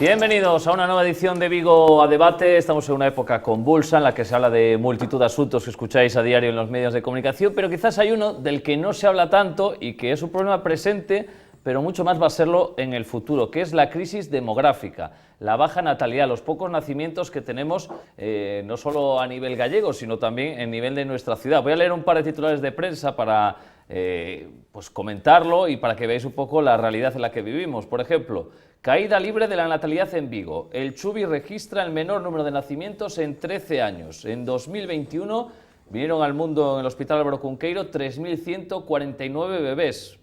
Bienvenidos a una nueva edición de Vigo a Debate. Estamos en una época convulsa en la que se habla de multitud de asuntos que escucháis a diario en los medios de comunicación, pero quizás hay uno del que no se habla tanto y que es un problema presente, pero mucho más va a serlo en el futuro, que es la crisis demográfica, la baja natalidad, los pocos nacimientos que tenemos, no solo a nivel gallego, sino también en nivel de nuestra ciudad. Voy a leer un par de titulares de prensa para pues comentarlo y para que veáis un poco la realidad en la que vivimos. Por ejemplo, caída libre de la natalidad en Vigo. El Chubi registra el menor número de nacimientos en 13 años. En 2021 vinieron al mundo en el Hospital Álvaro Cunqueiro 3.149 bebés,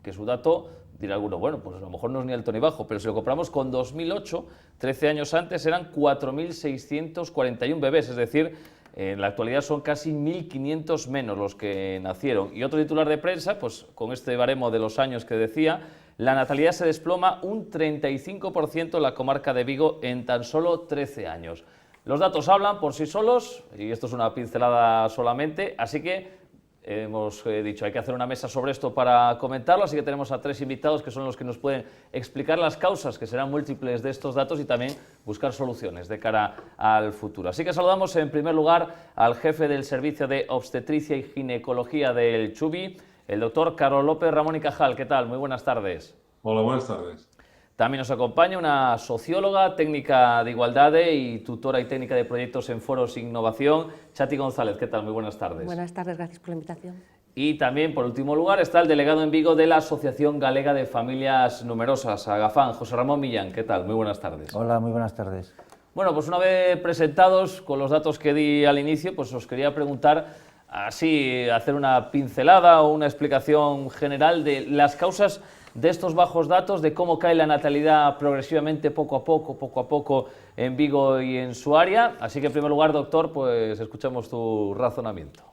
que su dato, dirá alguno, bueno, pues a lo mejor no es ni alto ni bajo, pero si lo comparamos con 2008, 13 años antes, eran 4.641 bebés, es decir, en la actualidad son casi 1.500 menos los que nacieron. Y otro titular de prensa, pues con este baremo de los años que decía, la natalidad se desploma un 35% en la comarca de Vigo en tan solo 13 años. Los datos hablan por sí solos, y esto es una pincelada solamente, así que hemos dicho, hay que hacer una mesa sobre esto para comentarlo, así que tenemos a tres invitados que son los que nos pueden explicar las causas, que serán múltiples de estos datos, y también buscar soluciones de cara al futuro. Así que saludamos en primer lugar al jefe del Servicio de Obstetricia y Ginecología del Chubi, el doctor Carlos López Ramón y Cajal. ¿Qué tal? Muy buenas tardes. Hola, buenas tardes. También nos acompaña una socióloga, técnica de igualdad y tutora y técnica de proyectos en foros e innovación, Chati González. ¿Qué tal? Muy buenas tardes. Buenas tardes, gracias por la invitación. Y también, por último lugar, está el delegado en Vigo de la Asociación Galega de Familias Numerosas, Agafán, José Ramón Millán. ¿Qué tal? Muy buenas tardes. Hola, muy buenas tardes. Bueno, pues una vez presentados con los datos que di al inicio, pues os quería preguntar, así, hacer una pincelada o una explicación general de las causas de estos bajos datos, de cómo cae la natalidad progresivamente poco a poco en Vigo y en su área. Así que, en primer lugar, doctor, pues escuchamos tu razonamiento.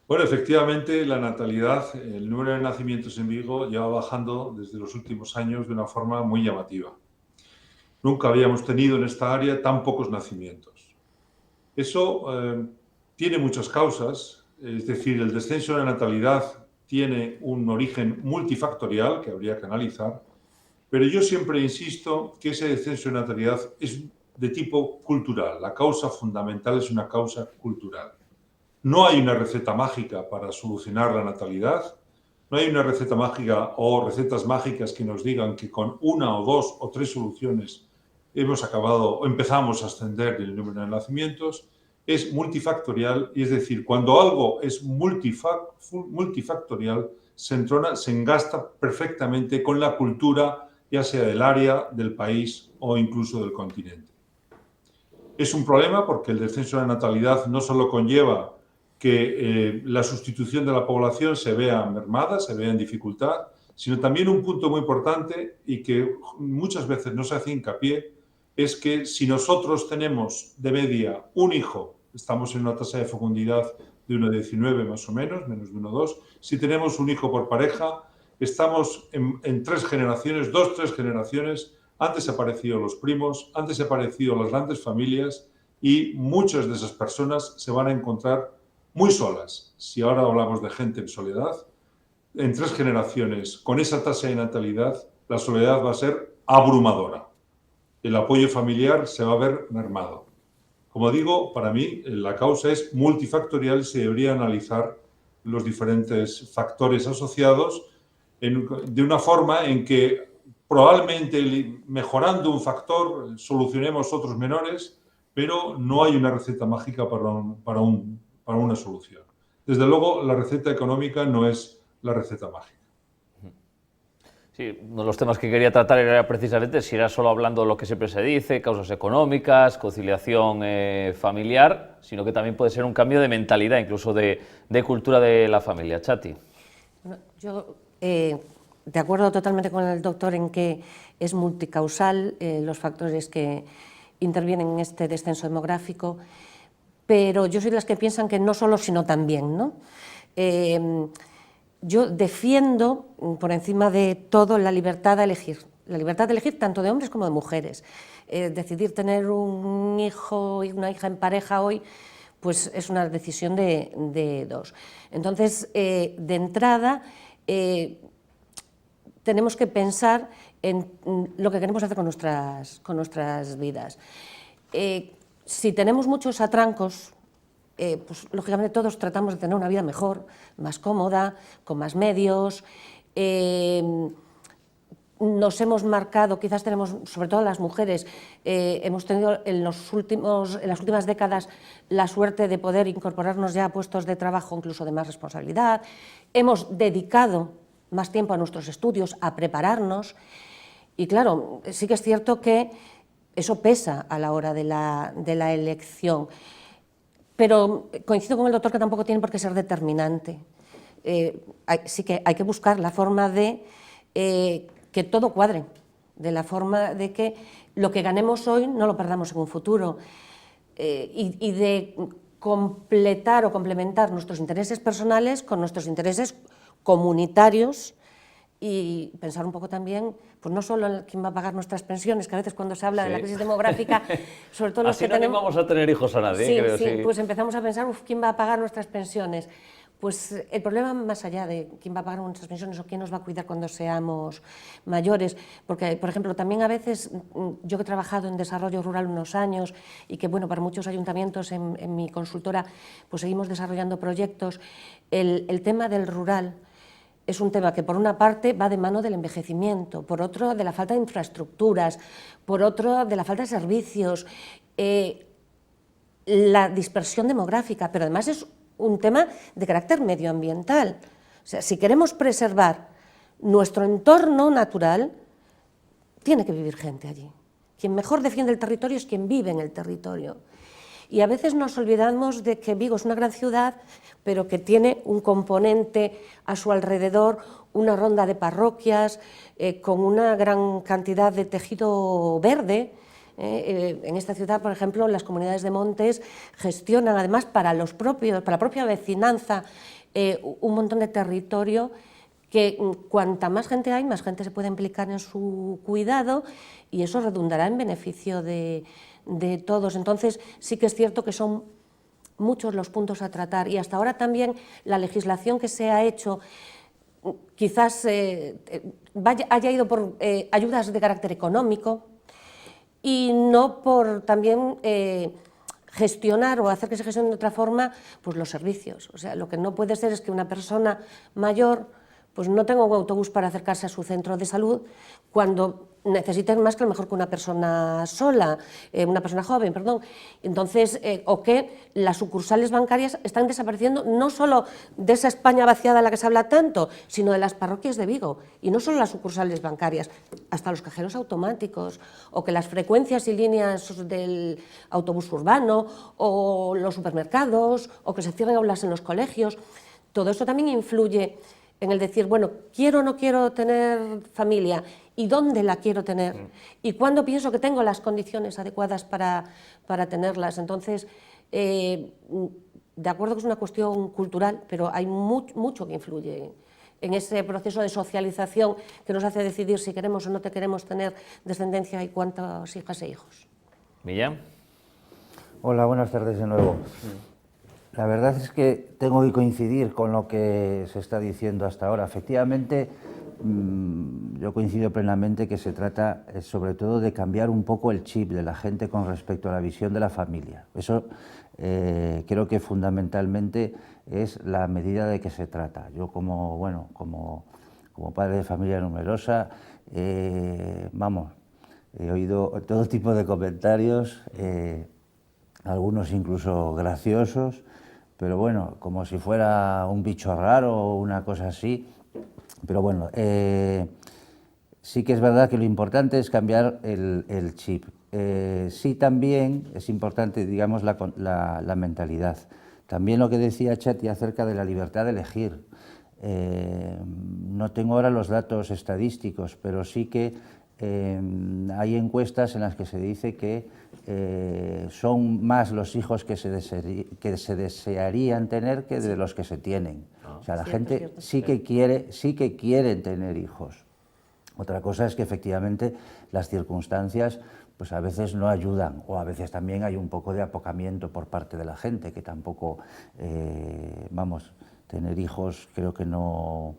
Bueno, efectivamente, la natalidad, el número de nacimientos en Vigo lleva bajando desde los últimos años de una forma muy llamativa. Nunca habíamos tenido en esta área tan pocos nacimientos. Eso tiene muchas causas, es decir, el descenso de la natalidad tiene un origen multifactorial que habría que analizar, pero yo siempre insisto que ese descenso de natalidad es de tipo cultural. La causa fundamental es una causa cultural. No hay una receta mágica para solucionar la natalidad, no hay una receta mágica o recetas mágicas que nos digan que con una o dos o tres soluciones hemos acabado o empezamos a ascender el número de nacimientos. Es multifactorial, y es decir, cuando algo es multifactorial, se engasta perfectamente con la cultura, ya sea del área, del país o incluso del continente. Es un problema porque el descenso de la natalidad no solo conlleva que la sustitución de la población se vea mermada, se vea en dificultad, sino también un punto muy importante y que muchas veces no se hace hincapié, es que si nosotros tenemos de media un hijo, estamos en una tasa de fecundidad de 1,19 más o menos de 1,2, si tenemos un hijo por pareja, estamos en tres generaciones, tres generaciones, antes aparecido los primos, antes aparecido las grandes familias, y muchas de esas personas se van a encontrar muy solas. Si ahora hablamos de gente en soledad, en tres generaciones, con esa tasa de natalidad, la soledad va a ser abrumadora. El apoyo familiar se va a ver mermado. Como digo, para mí la causa es multifactorial y se debería analizar los diferentes factores asociados de una forma en que probablemente mejorando un factor solucionemos otros menores, pero no hay una receta mágica para una solución. Desde luego, la receta económica no es la receta mágica. Sí, uno de los temas que quería tratar era precisamente si era solo hablando de lo que siempre se dice, causas económicas, conciliación familiar, sino que también puede ser un cambio de mentalidad, incluso de cultura de la familia. Chati. Bueno, yo, de acuerdo totalmente con el doctor en que es multicausal los factores que intervienen en este descenso demográfico, pero yo soy de las que piensan que no solo, sino también, ¿no? Yo defiendo, por encima de todo, la libertad de elegir tanto de hombres como de mujeres. Decidir tener un hijo y una hija en pareja hoy, pues es una decisión de dos. Entonces, de entrada, tenemos que pensar en lo que queremos hacer con nuestras vidas. Si tenemos muchos atrancos, pues lógicamente todos tratamos de tener una vida mejor, más cómoda, con más medios. Nos hemos marcado, quizás tenemos, sobre todo las mujeres, hemos tenido en las últimas décadas la suerte de poder incorporarnos ya a puestos de trabajo incluso de más responsabilidad. Hemos dedicado más tiempo a nuestros estudios, a prepararnos, y claro, sí que es cierto que eso pesa a la hora de la elección, pero coincido con el doctor que tampoco tiene por qué ser determinante. Sí que hay que buscar la forma de que todo cuadre, de la forma de que lo que ganemos hoy no lo perdamos en un futuro, y de completar o complementar nuestros intereses personales con nuestros intereses comunitarios, y pensar un poco también, pues no solo en quién va a pagar nuestras pensiones, que a veces cuando se habla de la crisis demográfica, sobre todo los así que no tenemos... vamos a tener hijos a nadie, Sí, creo, sí, pues empezamos a pensar, quién va a pagar nuestras pensiones. Pues el problema más allá de quién va a pagar nuestras pensiones o quién nos va a cuidar cuando seamos mayores, porque, por ejemplo, también a veces, yo que he trabajado en desarrollo rural unos años y que, bueno, para muchos ayuntamientos en mi consultora, pues seguimos desarrollando proyectos, el tema del rural es un tema que por una parte va de mano del envejecimiento, por otro de la falta de infraestructuras, por otro de la falta de servicios, la dispersión demográfica, pero además es un tema de carácter medioambiental. O sea, si queremos preservar nuestro entorno natural, tiene que vivir gente allí. Quien mejor defiende el territorio es quien vive en el territorio. Y a veces nos olvidamos de que Vigo es una gran ciudad, pero que tiene un componente a su alrededor, una ronda de parroquias, con una gran cantidad de tejido verde. En esta ciudad, por ejemplo, las comunidades de montes gestionan, además, para la propia vecinanza, un montón de territorio que cuanta más gente hay, más gente se puede implicar en su cuidado, y eso redundará en beneficio de todos. Entonces, sí que es cierto que son muchos los puntos a tratar, y hasta ahora también la legislación que se ha hecho quizás haya ido por ayudas de carácter económico y no por también gestionar o hacer que se gestione de otra forma pues los servicios. O sea, lo que no puede ser es que una persona mayor pues no tenga un autobús para acercarse a su centro de salud cuando necesiten más que a lo mejor que una persona sola, una persona joven, perdón. Entonces, o que las sucursales bancarias están desapareciendo no solo de esa España vaciada a la que se habla tanto, sino de las parroquias de Vigo, y no solo las sucursales bancarias, hasta los cajeros automáticos, o que las frecuencias y líneas del autobús urbano, o los supermercados, o que se cierren aulas en los colegios. Todo eso también influye en el decir, bueno, quiero o no quiero tener familia, y dónde la quiero tener, y cuándo pienso que tengo las condiciones adecuadas para tenerlas. Entonces, de acuerdo que es una cuestión cultural, pero hay mucho que influye en ese proceso de socialización que nos hace decidir si queremos o no te queremos tener descendencia y cuántas hijas e hijos. Millán. Hola, buenas tardes de nuevo. La verdad es que tengo que coincidir con lo que se está diciendo hasta ahora. Efectivamente, yo coincido plenamente que se trata sobre todo de cambiar un poco el chip de la gente con respecto a la visión de la familia. Eso creo que fundamentalmente es la medida de que se trata. Yo como padre de familia numerosa, he oído todo tipo de comentarios, algunos incluso graciosos, pero bueno, como si fuera un bicho raro o una cosa así. Pero bueno, sí que es verdad que lo importante es cambiar el chip. Sí, también es importante, digamos, la mentalidad. También lo que decía Chati acerca de la libertad de elegir. No tengo ahora los datos estadísticos, pero sí que hay encuestas en las que se dice que son más los hijos que se desearían tener que de los que se tienen. O sea, la gente sí que quiere tener hijos. Otra cosa es que efectivamente las circunstancias pues a veces no ayudan, o a veces también hay un poco de apocamiento por parte de la gente, que tampoco, tener hijos creo que no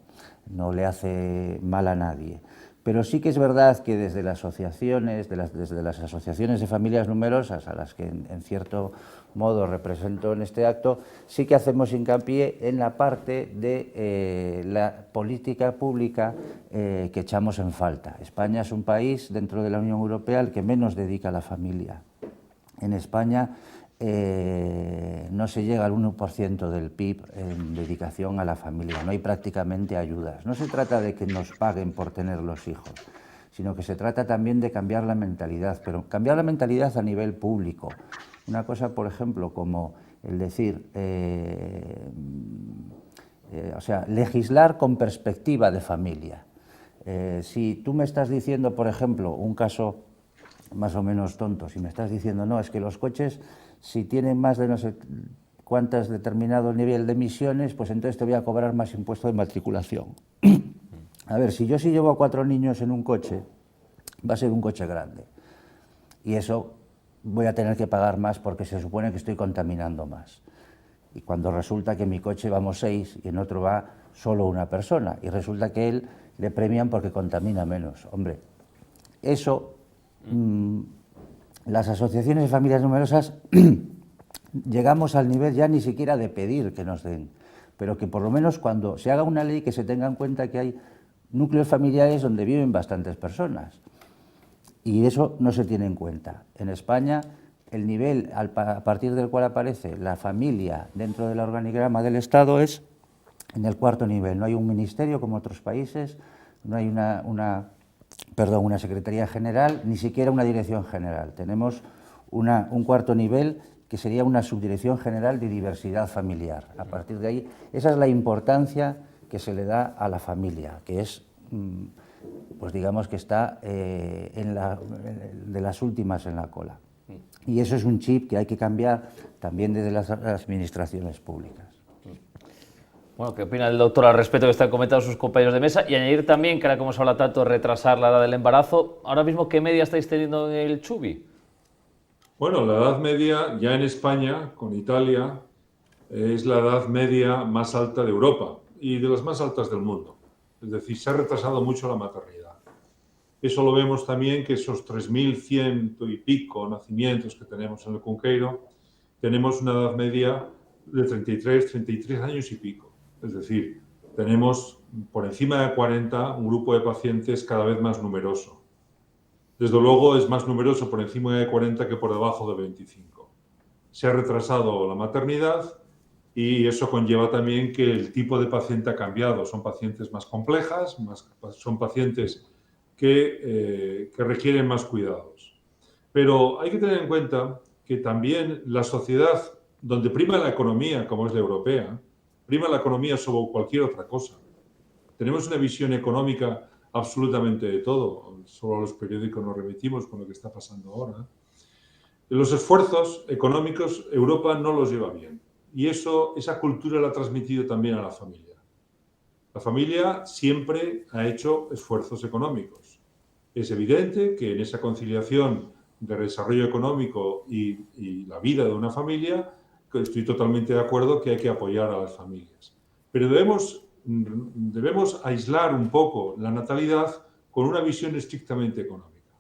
le hace mal a nadie. Pero sí que es verdad que desde las asociaciones, desde las asociaciones de familias numerosas, a las que en cierto modo represento en este acto, sí que hacemos hincapié en la parte de la política pública que echamos en falta. España es un país dentro de la Unión Europea al que menos dedica a la familia. En España no se llega al 1% del PIB en dedicación a la familia, no hay prácticamente ayudas. No se trata de que nos paguen por tener los hijos, sino que se trata también de cambiar la mentalidad, pero cambiar la mentalidad a nivel público. Una cosa, por ejemplo, como el decir, o sea, legislar con perspectiva de familia. Si tú me estás diciendo, por ejemplo, un caso más o menos tonto, si me estás diciendo, no, es que los coches, si tienen más de no sé cuántas determinado nivel de emisiones, pues entonces te voy a cobrar más impuesto de matriculación. A ver, si yo llevo a 4 niños en un coche, va a ser un coche grande. Y eso voy a tener que pagar más porque se supone que estoy contaminando más. Y cuando resulta que en mi coche vamos 6 y en otro va solo una persona, y resulta que él le premian porque contamina menos. Hombre, eso, las asociaciones de familias numerosas llegamos al nivel ya ni siquiera de pedir que nos den, pero que por lo menos cuando se haga una ley que se tenga en cuenta que hay núcleos familiares donde viven bastantes personas. Y eso no se tiene en cuenta. En España, el nivel a partir del cual aparece la familia dentro del organigrama del Estado es en el 4º nivel. No hay un ministerio como otros países, no hay una secretaría general, ni siquiera una dirección general. Tenemos un 4º nivel que sería una subdirección general de diversidad familiar. A partir de ahí, esa es la importancia que se le da a la familia, que es, pues digamos que está de las últimas en la cola. Y eso es un chip que hay que cambiar también desde las administraciones públicas. Bueno, ¿qué opina el doctor al respecto que están comentando sus compañeros de mesa? Y añadir también, que ahora como se habla tanto de retrasar la edad del embarazo, ahora mismo, ¿qué media estáis teniendo en el Chubi? Bueno, la edad media ya en España, con Italia, es la edad media más alta de Europa y de las más altas del mundo. Es decir, se ha retrasado mucho la maternidad. Eso lo vemos también que esos 3.100 y pico nacimientos que tenemos en el Cunqueiro, tenemos una edad media de 33 años y pico. Es decir, tenemos por encima de 40 un grupo de pacientes cada vez más numeroso. Desde luego es más numeroso por encima de 40 que por debajo de 25. Se ha retrasado la maternidad y eso conlleva también que el tipo de paciente ha cambiado. Son pacientes más complejas, son pacientes que requieren más cuidados. Pero hay que tener en cuenta que también la sociedad donde prima la economía, como es la europea, prima la economía sobre cualquier otra cosa. Tenemos una visión económica absolutamente de todo. Solo a los periódicos nos remitimos con lo que está pasando ahora. Los esfuerzos económicos, Europa no los lleva bien. Y esa cultura la ha transmitido también a la familia. La familia siempre ha hecho esfuerzos económicos. Es evidente que en esa conciliación de desarrollo económico y la vida de una familia, estoy totalmente de acuerdo que hay que apoyar a las familias. Pero debemos aislar un poco la natalidad con una visión estrictamente económica.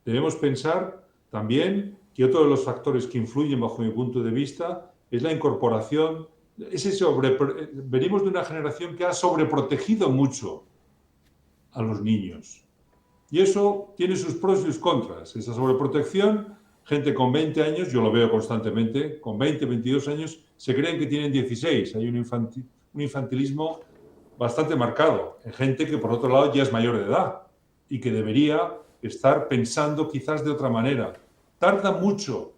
Debemos pensar también que otro de los factores que influyen, bajo mi punto de vista, es la incorporación. Venimos de una generación que ha sobreprotegido mucho a los niños. Y eso tiene sus pros y sus contras. Esa sobreprotección, gente con 20 años, yo lo veo constantemente, con 20, 22 años, se creen que tienen 16. Hay un infantilismo bastante marcado en gente que, por otro lado, ya es mayor de edad y que debería estar pensando quizás de otra manera. Tarda mucho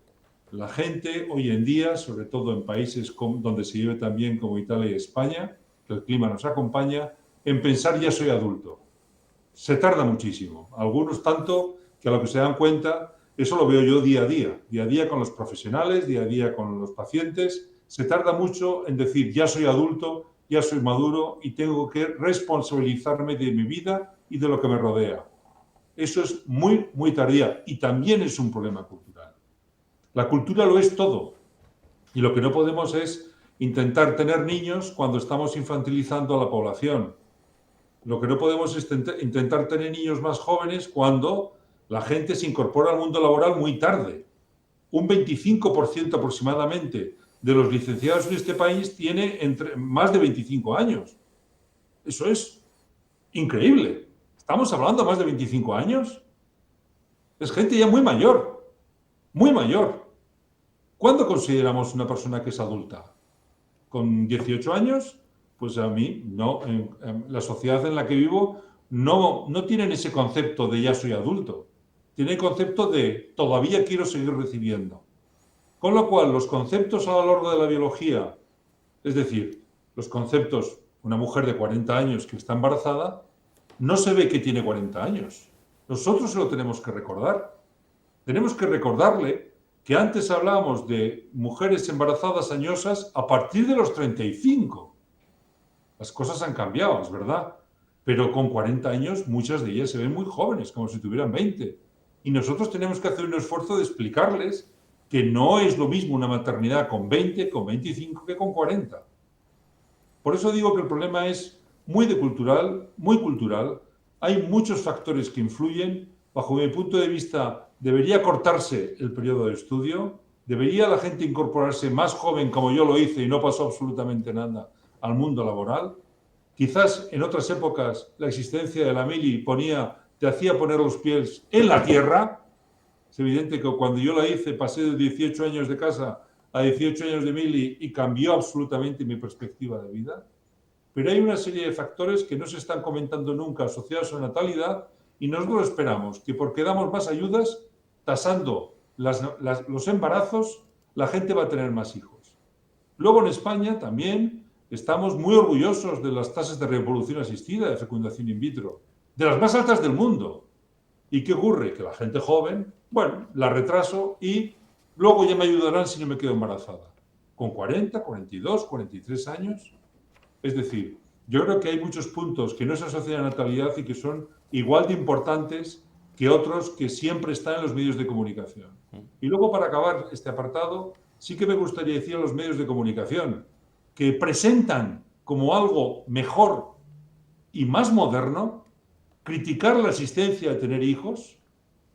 la gente hoy en día, sobre todo en países donde se vive tan bien como Italia y España, que el clima nos acompaña, en pensar ya soy adulto. Se tarda muchísimo, algunos tanto que a lo que se dan cuenta, eso lo veo yo día a día con los profesionales, día a día con los pacientes, se tarda mucho en decir ya soy adulto, ya soy maduro y tengo que responsabilizarme de mi vida y de lo que me rodea. Eso es muy, muy tardía y también es un problema cultural. La cultura lo es todo y lo que no podemos es intentar tener niños cuando estamos infantilizando a la población. Lo que no podemos es intentar tener niños más jóvenes cuando la gente se incorpora al mundo laboral muy tarde. Un 25% aproximadamente de los licenciados en este país tiene más de 25 años. Eso es increíble. ¿Estamos hablando de más de 25 años? Es gente ya muy mayor, muy mayor. ¿Cuándo consideramos una persona que es adulta? ¿Con 18 años? Pues a mí, no. En la sociedad en la que vivo no tienen ese concepto de ya soy adulto. Tienen el concepto de todavía quiero seguir recibiendo. Con lo cual, los conceptos a lo largo de la biología, es decir, los conceptos, una mujer de 40 años que está embarazada, no se ve que tiene 40 años. Nosotros se lo tenemos que recordar. Tenemos que recordarle que antes hablábamos de mujeres embarazadas añosas a partir de los 35. Las cosas han cambiado, es verdad. Pero con 40 años muchas de ellas se ven muy jóvenes, como si tuvieran 20. Y nosotros tenemos que hacer un esfuerzo de explicarles que no es lo mismo una maternidad con 20, con 25 que con 40. Por eso digo que el problema es muy cultural. Hay muchos factores que influyen. Bajo mi punto de vista, debería cortarse el periodo de estudio, debería la gente incorporarse más joven, como yo lo hice y no pasó absolutamente nada, al mundo laboral. Quizás en otras épocas la existencia de la mili te hacía poner los pies en la tierra. Es evidente que cuando yo la hice pasé de 18 años de casa a 18 años de mili y cambió absolutamente mi perspectiva de vida. Pero hay una serie de factores que no se están comentando nunca asociados a la natalidad y nosotros esperamos que porque damos más ayudas, tasando los embarazos, la gente va a tener más hijos. Luego en España también estamos muy orgullosos de las tasas de reproducción asistida, de fecundación in vitro, de las más altas del mundo. ¿Y qué ocurre? Que la gente joven, bueno, la retraso y luego ya me ayudarán si no me quedo embarazada. Con 40, 42, 43 años. Es decir, yo creo que hay muchos puntos que no se asocian a la natalidad y que son igual de importantes que otros que siempre están en los medios de comunicación. Y luego, para acabar este apartado, sí que me gustaría decir a los medios de comunicación que presentan como algo mejor y más moderno criticar la existencia de tener hijos,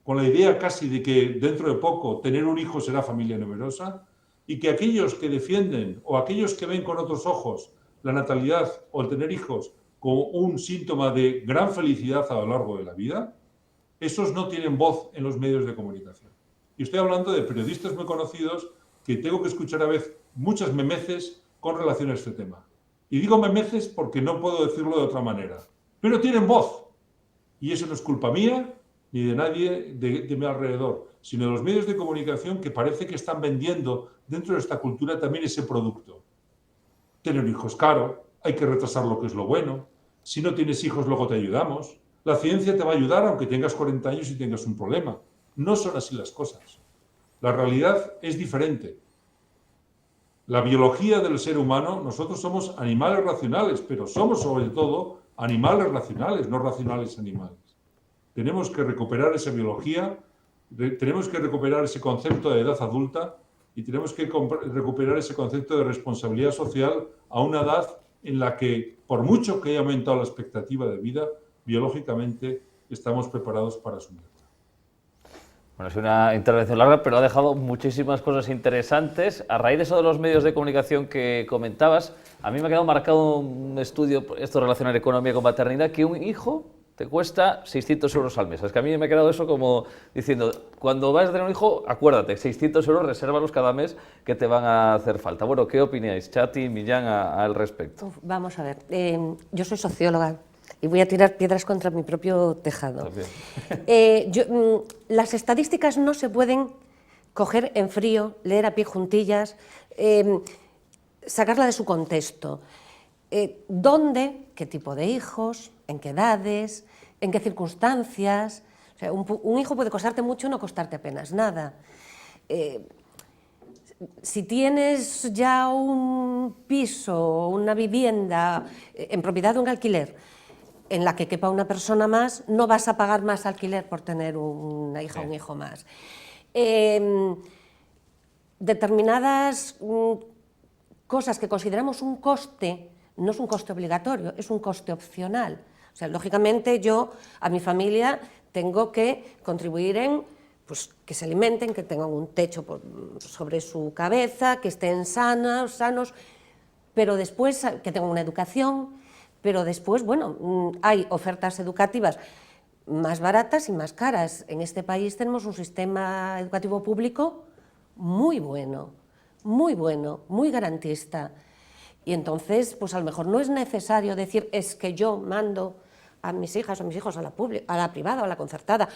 con la idea casi de que dentro de poco tener un hijo será familia numerosa, y que aquellos que defienden o aquellos que ven con otros ojos la natalidad o el tener hijos como un síntoma de gran felicidad a lo largo de la vida, esos no tienen voz en los medios de comunicación. Y estoy hablando de periodistas muy conocidos que tengo que escuchar a veces muchas memeces con relación a este tema. Y digo memeces porque no puedo decirlo de otra manera. Pero tienen voz. Y eso no es culpa mía ni de nadie de mi alrededor, sino de los medios de comunicación que parece que están vendiendo dentro de esta cultura también ese producto. Tener un hijo es caro, hay que retrasar lo que es lo bueno. Si no tienes hijos, luego te ayudamos. La ciencia te va a ayudar aunque tengas 40 años y tengas un problema. No son así las cosas. La realidad es diferente. La biología del ser humano, nosotros somos animales racionales, pero somos sobre todo animales racionales, no racionales animales. Tenemos que recuperar esa biología, tenemos que recuperar ese concepto de edad adulta y tenemos que recuperar ese concepto de responsabilidad social a una edad en la que, por mucho que haya aumentado la expectativa de vida, biológicamente estamos preparados para asumirla. Bueno, es una intervención larga, pero ha dejado muchísimas cosas interesantes. A raíz de eso de los medios de comunicación que comentabas, a mí me ha quedado marcado un estudio, esto relacionado economía con maternidad, que un hijo te cuesta 600 euros al mes. Es que a mí me ha quedado eso como diciendo, cuando vas a tener un hijo, acuérdate, 600 euros, resérvalos cada mes que te van a hacer falta. Bueno, ¿qué opináis, Chati, Millán, al respecto? Vamos a ver, yo soy socióloga y voy a tirar piedras contra mi propio tejado. Las estadísticas no se pueden coger en frío, leer a pie juntillas, sacarla de su contexto. ¿Dónde? ¿Qué tipo de hijos? ¿En qué edades? ¿En qué circunstancias? O sea, un hijo puede costarte mucho o no costarte apenas nada. Si tienes ya un piso o una vivienda en propiedad o en alquiler en la que quepa una persona más, no vas a pagar más alquiler por tener una hija o un hijo más. Determinadas cosas que consideramos un coste, no es un coste obligatorio, es un coste opcional. O sea, lógicamente yo a mi familia tengo que contribuir en pues, que se alimenten, que tengan un techo sobre su cabeza, que estén sanos, pero después que tengan una educación, pero después, bueno, hay ofertas educativas más baratas y más caras. En este país tenemos un sistema educativo público muy bueno, muy garantista. Y entonces, pues a lo mejor no es necesario decir, es que yo mando a mis hijas o a mis hijos a la privada o a la concertada.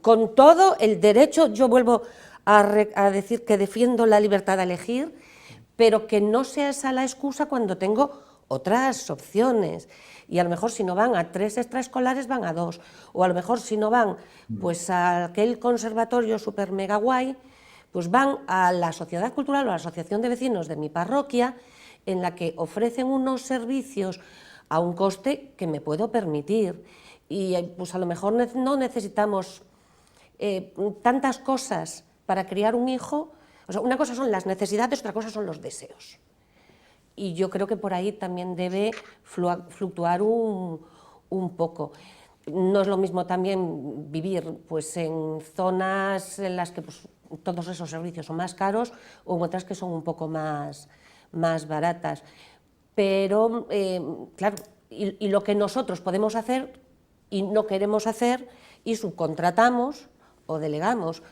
Con todo el derecho, yo vuelvo a decir que defiendo la libertad de elegir, pero que no sea esa la excusa cuando tengo otras opciones. Y a lo mejor si no van a 3 extraescolares, van a 2. O a lo mejor si no van pues a aquel conservatorio super mega guay, pues van a la sociedad cultural o a la asociación de vecinos de mi parroquia, en la que ofrecen unos servicios a un coste que me puedo permitir. Y pues a lo mejor no necesitamos tantas cosas para criar un hijo. O sea, una cosa son las necesidades, otra cosa son los deseos. Y yo creo que por ahí también debe fluctuar un poco. No es lo mismo también vivir pues, en zonas en las que pues, todos esos servicios son más caros o en otras que son un poco más baratas. Pero, claro, y lo que nosotros podemos hacer y no queremos hacer y subcontratamos o delegamos,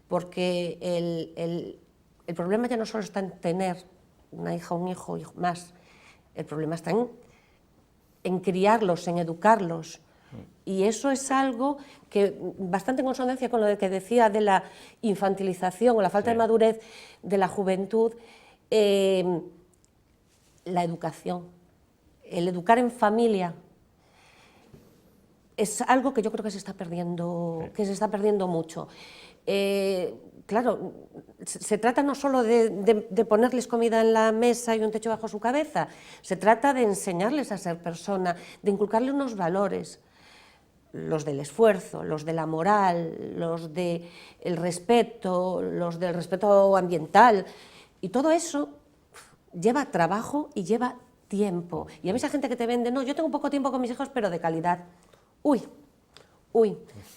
porque el problema ya no solo está en tener una hija o un hijo más, el problema está en criarlos, en educarlos. Y eso es algo que, bastante en consonancia con lo que decía de la infantilización o la falta de madurez de la juventud, la educación, el educar en familia, es algo que yo creo que se está perdiendo mucho. Claro, se trata no solo de ponerles comida en la mesa y un techo bajo su cabeza, se trata de enseñarles a ser persona, de inculcarles unos valores, los del esfuerzo, los de la moral, los del respeto, los del respeto ambiental, y todo eso lleva trabajo y lleva tiempo. Y a mí esa gente que te vende, no, yo tengo poco tiempo con mis hijos, pero de calidad. Uy,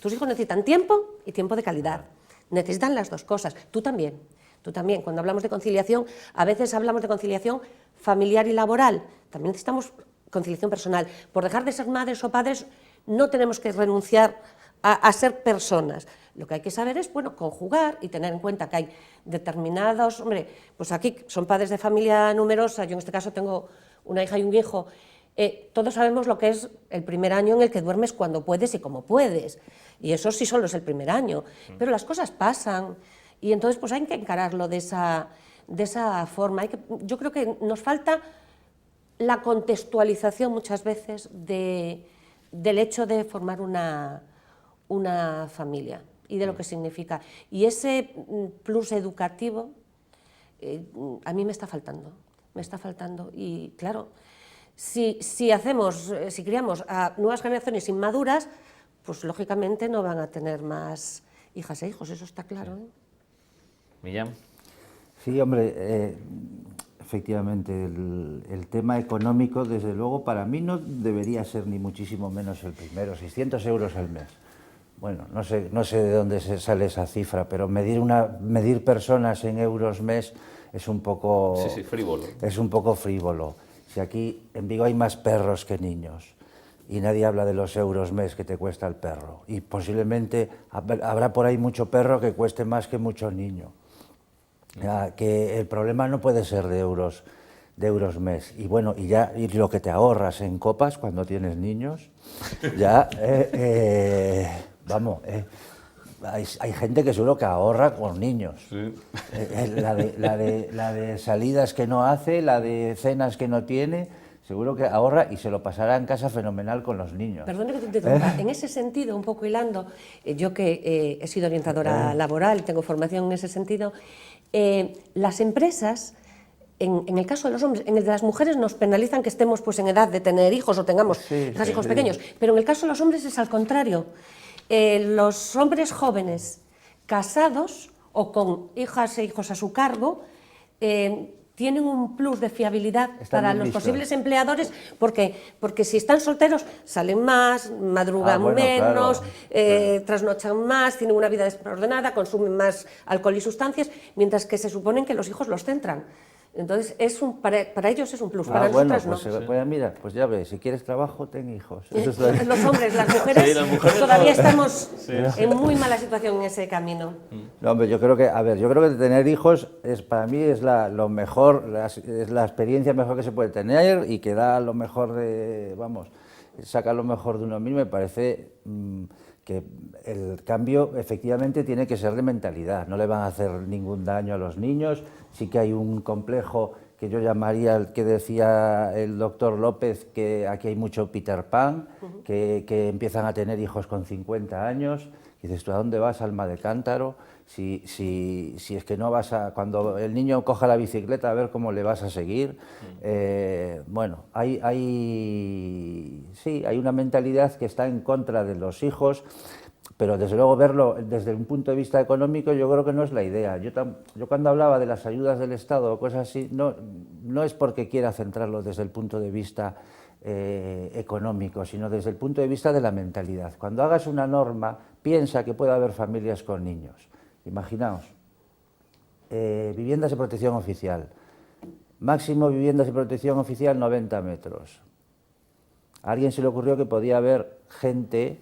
tus hijos necesitan tiempo y tiempo de calidad. Necesitan las dos cosas. Tú también. Cuando hablamos de conciliación, a veces hablamos de conciliación familiar y laboral. También necesitamos conciliación personal. Por dejar de ser madres o padres, no tenemos que renunciar a ser personas. Lo que hay que saber es, bueno, conjugar y tener en cuenta que hay determinados, hombre, pues aquí son padres de familia numerosa, yo en este caso tengo una hija y un hijo, todos sabemos lo que es el primer año en el que duermes cuando puedes y como puedes, y eso sí solo es el primer año, pero las cosas pasan, y entonces pues hay que encararlo de esa forma. Yo creo que nos falta la contextualización muchas veces del hecho de formar una familia y de lo que significa. Y ese plus educativo a mí me está faltando. Y claro, si criamos a nuevas generaciones inmaduras, pues lógicamente no van a tener más hijas e hijos, eso está claro. Millán. Sí, hombre, efectivamente, el tema económico, desde luego, para mí no debería ser ni muchísimo menos el primero, 600 euros al mes. Bueno, no sé de dónde se sale esa cifra, pero medir personas en euros mes es un poco... Sí, frívolo. Es un poco frívolo. Si aquí en Vigo hay más perros que niños y nadie habla de los euros mes que te cuesta el perro, y posiblemente habrá por ahí mucho perro que cueste más que mucho niño. Que el problema no puede ser de euros mes, y bueno, y lo que te ahorras en copas cuando tienes niños, ya, hay gente que seguro que ahorra con niños. Sí. La de salidas que no hace, la de cenas que no tiene, seguro que ahorra y se lo pasará en casa fenomenal con los niños. Perdón que te interrumpa, en ese sentido, un poco hilando, yo que he sido orientadora laboral, tengo formación en ese sentido, las empresas, en el caso de los hombres, en el de las mujeres nos penalizan que estemos pues, en edad de tener hijos o tengamos hijos pequeños, pero en el caso de los hombres es al contrario. Los hombres jóvenes casados o con hijas e hijos a su cargo tienen un plus de fiabilidad Están para bien los vistos. posibles empleadores, porque si están solteros salen más, madrugan bueno, menos, claro. trasnochan más, tienen una vida desordenada, consumen más alcohol y sustancias, mientras que se suponen que los hijos los centran. Entonces, para ellos es un plus, para bueno, nosotras pues, no. pues mira, pues ya ves, si quieres trabajo, ten hijos. Eso es lo- Los hombres, las mujeres, Sí, las mujeres todavía no. estamos en muy mala situación en ese camino. No, hombre, yo creo que, a ver, yo creo que tener hijos para mí es lo mejor, es la experiencia mejor que se puede tener y que da lo mejor de, vamos, saca lo mejor de uno mismo. Me parece que el cambio efectivamente tiene que ser de mentalidad, no le van a hacer ningún daño a los niños. Sí que hay un complejo que yo llamaría el que decía el doctor López, que aquí hay mucho Peter Pan, que empiezan a tener hijos con 50 años, y dices, ¿tú a dónde vas, alma de cántaro? Si es que no vas a... Cuando el niño coja la bicicleta, a ver cómo le vas a seguir. Bueno, sí, hay una mentalidad que está en contra de los hijos, pero desde luego verlo desde un punto de vista económico yo creo que no es la idea. Yo cuando hablaba de las ayudas del Estado o cosas así, no es porque quiera centrarlo desde el punto de vista económico, sino desde el punto de vista de la mentalidad. Cuando hagas una norma, piensa que puede haber familias con niños. Imaginaos, viviendas de protección oficial, máximo viviendas de protección oficial 90 metros. A alguien se le ocurrió que podía haber gente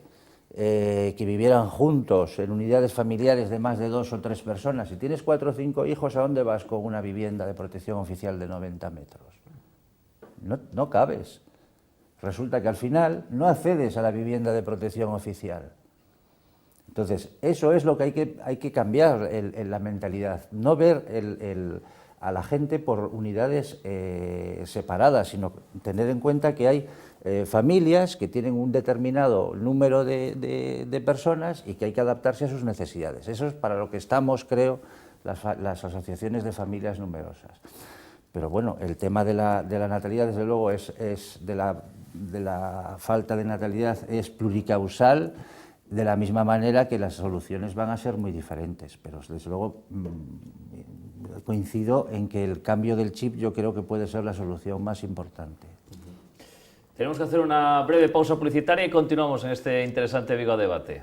que vivieran juntos en unidades familiares de más de 2 o 3 personas. Si tienes 4 o 5 hijos, ¿a dónde vas con una vivienda de protección oficial de 90 metros? No cabes. Resulta que al final no accedes a la vivienda de protección oficial. Entonces, eso es lo que hay que cambiar en la mentalidad. No ver a la gente por unidades separadas, sino tener en cuenta que hay familias que tienen un determinado número de personas y que hay que adaptarse a sus necesidades. Eso es para lo que estamos, creo, las asociaciones de familias numerosas. Pero bueno, el tema de la natalidad, desde luego, de la falta de natalidad es pluricausal, de la misma manera que las soluciones van a ser muy diferentes. Pero desde luego coincido en que el cambio del chip yo creo que puede ser la solución más importante. Tenemos que hacer una breve pausa publicitaria y continuamos en este interesante Vigo a Debate.